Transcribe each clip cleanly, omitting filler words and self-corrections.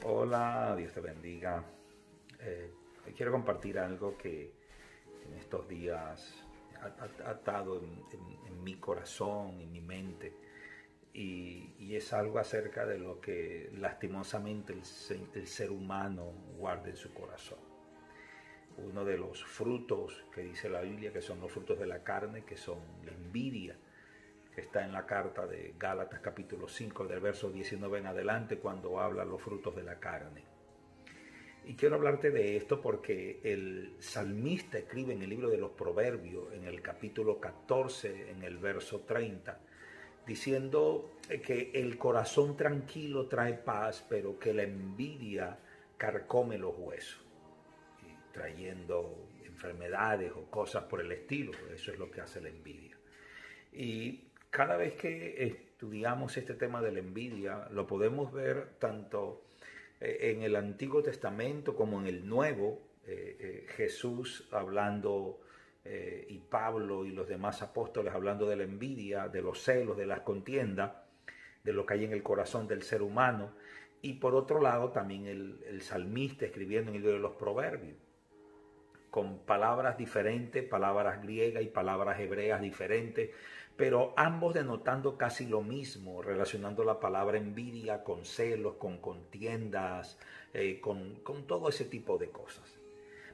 Hola, Dios te bendiga. Hoy quiero compartir algo que en estos días ha atado en mi corazón, en mi mente, y es algo acerca de lo que lastimosamente el ser humano guarda en su corazón. Uno de los frutos que dice la Biblia, que son los frutos de la carne, que son la envidia, que está en la carta de Gálatas capítulo 5, del verso 19 en adelante, cuando habla los frutos de la carne. Y quiero hablarte de esto porque el salmista escribe en el libro de los Proverbios, en el capítulo 14, en el verso 30, diciendo que el corazón tranquilo trae paz, pero que la envidia carcome los huesos, y trayendo enfermedades o cosas por el estilo. Eso es lo que hace la envidia. Y cada vez que estudiamos este tema de la envidia, lo podemos ver tanto en el Antiguo Testamento como en el Nuevo. Jesús hablando y Pablo y los demás apóstoles hablando de la envidia, de los celos, de las contiendas, de lo que hay en el corazón del ser humano. Y por otro lado también el salmista escribiendo en el libro de los Proverbios, con palabras diferentes, palabras griegas y palabras hebreas diferentes, pero ambos denotando casi lo mismo, relacionando la palabra envidia con celos, con contiendas, con todo ese tipo de cosas.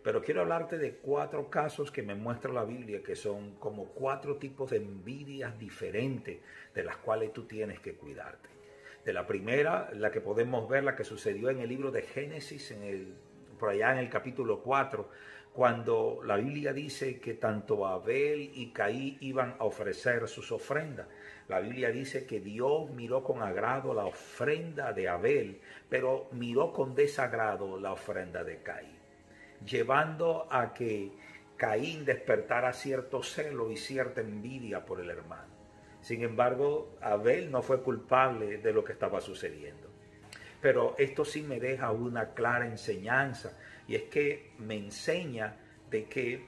Pero quiero hablarte de 4 casos que me muestra la Biblia, que son como 4 tipos de envidias diferentes de las cuales tú tienes que cuidarte. De la primera, la que podemos ver, la que sucedió en el libro de Génesis, por allá en el capítulo 4, cuando la Biblia dice que tanto Abel y Caín iban a ofrecer sus ofrendas. La Biblia dice que Dios miró con agrado la ofrenda de Abel, pero miró con desagrado la ofrenda de Caín, llevando a que Caín despertara cierto celo y cierta envidia por el hermano. Sin embargo, Abel no fue culpable de lo que estaba sucediendo. Pero esto sí me deja una clara enseñanza, y es que me enseña de que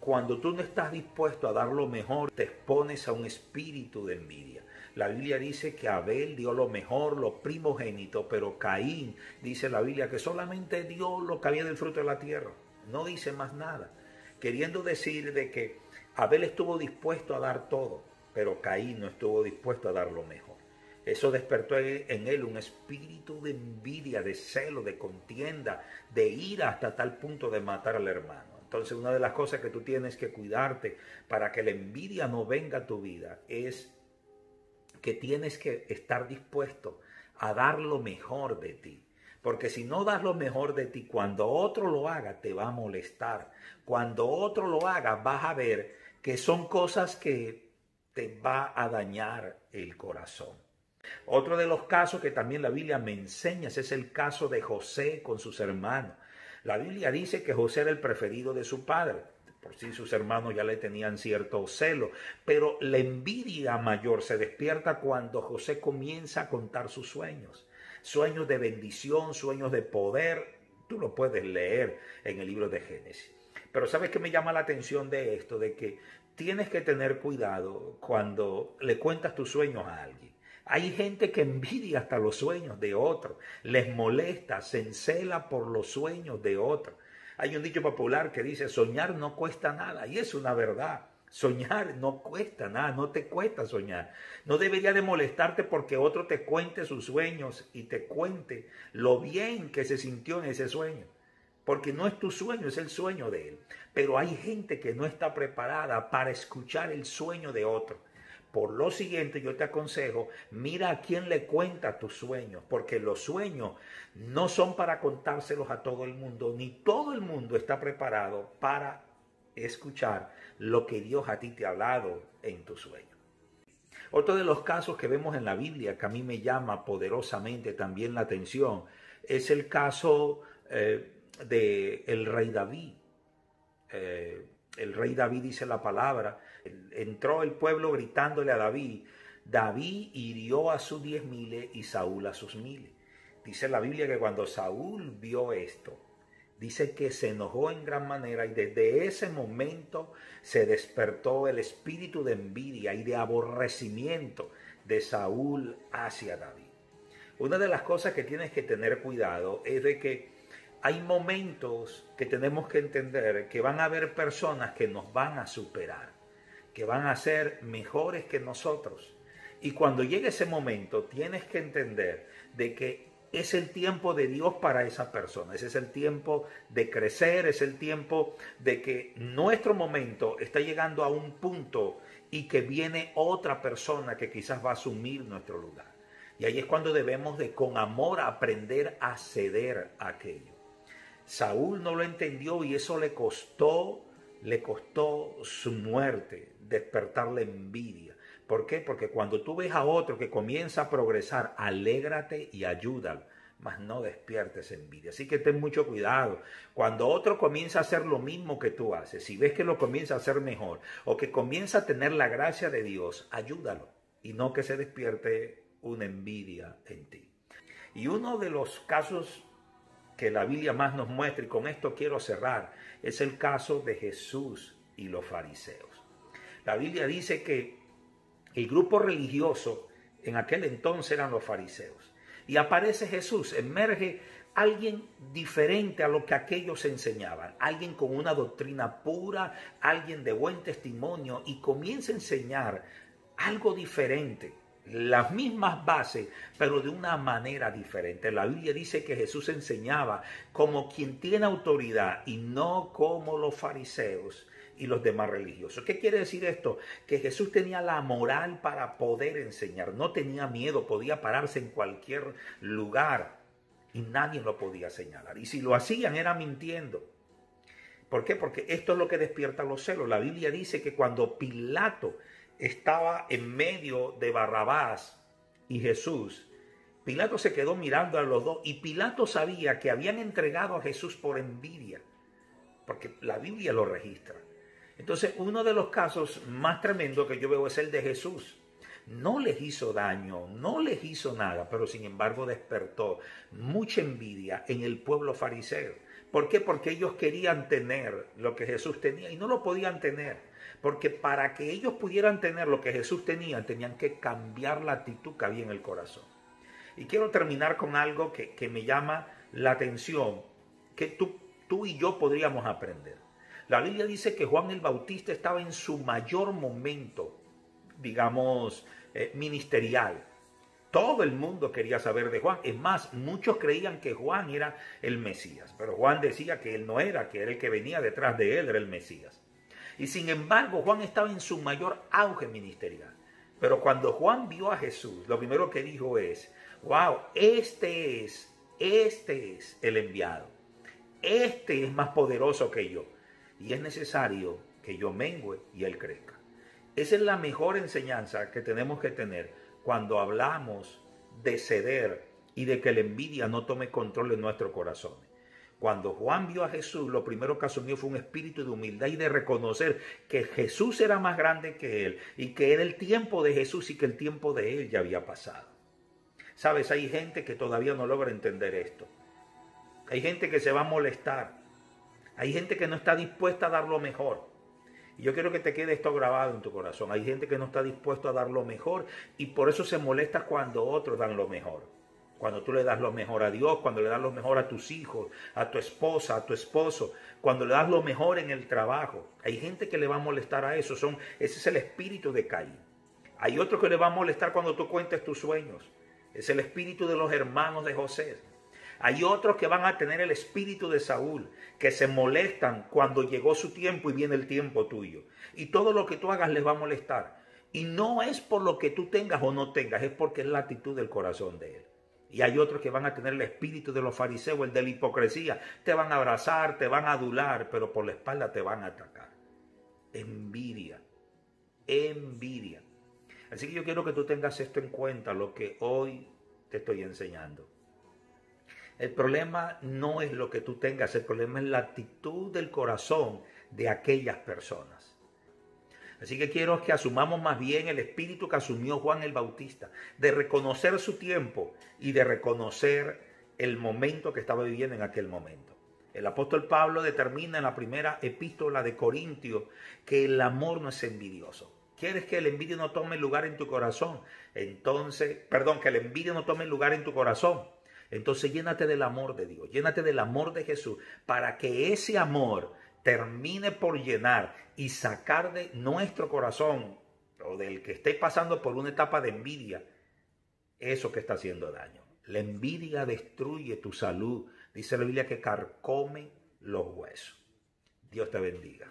cuando tú no estás dispuesto a dar lo mejor, te expones a un espíritu de envidia. La Biblia dice que Abel dio lo mejor, lo primogénito, pero Caín, dice la Biblia, que solamente dio lo que había del fruto de la tierra. No dice más nada. Queriendo decir de que Abel estuvo dispuesto a dar todo, pero Caín no estuvo dispuesto a dar lo mejor. Eso despertó en él un espíritu de envidia, de celo, de contienda, de ira, hasta tal punto de matar al hermano. Entonces, una de las cosas que tú tienes que cuidarte para que la envidia no venga a tu vida es que tienes que estar dispuesto a dar lo mejor de ti. Porque si no das lo mejor de ti, cuando otro lo haga, te va a molestar. Cuando otro lo haga, vas a ver que son cosas que te va a dañar el corazón. Otro de los casos que también la Biblia me enseña es el caso de José con sus hermanos. La Biblia dice que José era el preferido de su padre. Por sí sus hermanos ya le tenían cierto celo, pero la envidia mayor se despierta cuando José comienza a contar sus sueños. Sueños de bendición, sueños de poder. Tú lo puedes leer en el libro de Génesis. Pero ¿sabes qué me llama la atención de esto? De que tienes que tener cuidado cuando le cuentas tus sueños a alguien. Hay gente que envidia hasta los sueños de otros, les molesta, se encela por los sueños de otros. Hay un dicho popular que dice, soñar no cuesta nada, y es una verdad. Soñar no cuesta nada, no te cuesta soñar. No debería de molestarte porque otro te cuente sus sueños y te cuente lo bien que se sintió en ese sueño. Porque no es tu sueño, es el sueño de él. Pero hay gente que no está preparada para escuchar el sueño de otro. Por lo siguiente, yo te aconsejo, mira a quién le cuenta tus sueños, porque los sueños no son para contárselos a todo el mundo, ni todo el mundo está preparado para escuchar lo que Dios a ti te ha hablado en tu sueño. Otro de los casos que vemos en la Biblia que a mí me llama poderosamente también la atención es el caso del rey David. El rey David, dice la palabra, entró el pueblo gritándole a David, David hirió a sus 10,000 y Saúl a sus 1,000. Dice la Biblia que cuando Saúl vio esto, dice que se enojó en gran manera, y desde ese momento se despertó el espíritu de envidia y de aborrecimiento de Saúl hacia David. Una de las cosas que tienes que tener cuidado es de que hay momentos que tenemos que entender que van a haber personas que nos van a superar, que van a ser mejores que nosotros. Y cuando llegue ese momento, tienes que entender de que es el tiempo de Dios para esa persona. Ese es el tiempo de crecer, es el tiempo de que nuestro momento está llegando a un punto y que viene otra persona que quizás va a asumir nuestro lugar. Y ahí es cuando debemos de con amor aprender a ceder a aquello. Saúl no lo entendió y eso le costó su muerte, despertar la envidia. ¿Por qué? Porque cuando tú ves a otro que comienza a progresar, alégrate y ayúdalo, mas no despiertes envidia. Así que ten mucho cuidado. Cuando otro comienza a hacer lo mismo que tú haces, si ves que lo comienza a hacer mejor o que comienza a tener la gracia de Dios, ayúdalo y no que se despierte una envidia en ti. Y uno de los casos que la Biblia más nos muestra, y con esto quiero cerrar, es el caso de Jesús y los fariseos. La Biblia dice que el grupo religioso en aquel entonces eran los fariseos. Y aparece Jesús, emerge alguien diferente a lo que aquellos enseñaban, alguien con una doctrina pura, alguien de buen testimonio, y comienza a enseñar algo diferente, las mismas bases, pero de una manera diferente. La Biblia dice que Jesús enseñaba como quien tiene autoridad y no como los fariseos y los demás religiosos. ¿Qué quiere decir esto? Que Jesús tenía la moral para poder enseñar, no tenía miedo, podía pararse en cualquier lugar y nadie lo podía señalar. Y si lo hacían era mintiendo. ¿Por qué? Porque esto es lo que despierta los celos. La Biblia dice que cuando Pilato estaba en medio de Barrabás y Jesús, Pilato se quedó mirando a los dos y Pilato sabía que habían entregado a Jesús por envidia, porque la Biblia lo registra. Entonces, uno de los casos más tremendos que yo veo es el de Jesús. No les hizo daño, no les hizo nada, pero sin embargo despertó mucha envidia en el pueblo fariseo. ¿Por qué? Porque ellos querían tener lo que Jesús tenía y no lo podían tener. Porque para que ellos pudieran tener lo que Jesús tenía, tenían que cambiar la actitud que había en el corazón. Y quiero terminar con algo que me llama la atención, que tú y yo podríamos aprender. La Biblia dice que Juan el Bautista estaba en su mayor momento, digamos, ministerial. Todo el mundo quería saber de Juan. Es más, muchos creían que Juan era el Mesías, pero Juan decía que él no era, que era el que venía detrás de él, era el Mesías. Y sin embargo, Juan estaba en su mayor auge ministerial. Pero cuando Juan vio a Jesús, lo primero que dijo es, wow, este es el enviado. Este es más poderoso que yo. Y es necesario que yo mengüe y él crezca. Esa es la mejor enseñanza que tenemos que tener cuando hablamos de ceder y de que la envidia no tome control en nuestros corazones. Cuando Juan vio a Jesús, lo primero que asumió fue un espíritu de humildad y de reconocer que Jesús era más grande que él y que era el tiempo de Jesús y que el tiempo de él ya había pasado. Sabes, hay gente que todavía no logra entender esto. Hay gente que se va a molestar. Hay gente que no está dispuesta a dar lo mejor. Y yo quiero que te quede esto grabado en tu corazón. Hay gente que no está dispuesta a dar lo mejor y por eso se molesta cuando otros dan lo mejor. Cuando tú le das lo mejor a Dios, cuando le das lo mejor a tus hijos, a tu esposa, a tu esposo, cuando le das lo mejor en el trabajo. Hay gente que le va a molestar a eso. Ese es el espíritu de Caín. Hay otro que le va a molestar cuando tú cuentes tus sueños. Es el espíritu de los hermanos de José. Hay otros que van a tener el espíritu de Saúl, que se molestan cuando llegó su tiempo y viene el tiempo tuyo. Y todo lo que tú hagas les va a molestar. Y no es por lo que tú tengas o no tengas, es porque es la actitud del corazón de él. Y hay otros que van a tener el espíritu de los fariseos, el de la hipocresía. Te van a abrazar, te van a adular, pero por la espalda te van a atacar. Envidia. Envidia. Así que yo quiero que tú tengas esto en cuenta, lo que hoy te estoy enseñando. El problema no es lo que tú tengas, el problema es la actitud del corazón de aquellas personas. Así que quiero que asumamos más bien el espíritu que asumió Juan el Bautista, de reconocer su tiempo y de reconocer el momento que estaba viviendo en aquel momento. El apóstol Pablo determina en la primera epístola de Corintios que el amor no es envidioso, quieres que la envidia no tome lugar en tu corazón, entonces, perdón, que la envidia no tome lugar en tu corazón. Entonces llénate del amor de Dios, llénate del amor de Jesús, para que ese amor termine por llenar y sacar de nuestro corazón, o del que esté pasando por una etapa de envidia, eso que está haciendo daño. La envidia destruye tu salud. Dice la Biblia que carcome los huesos. Dios te bendiga.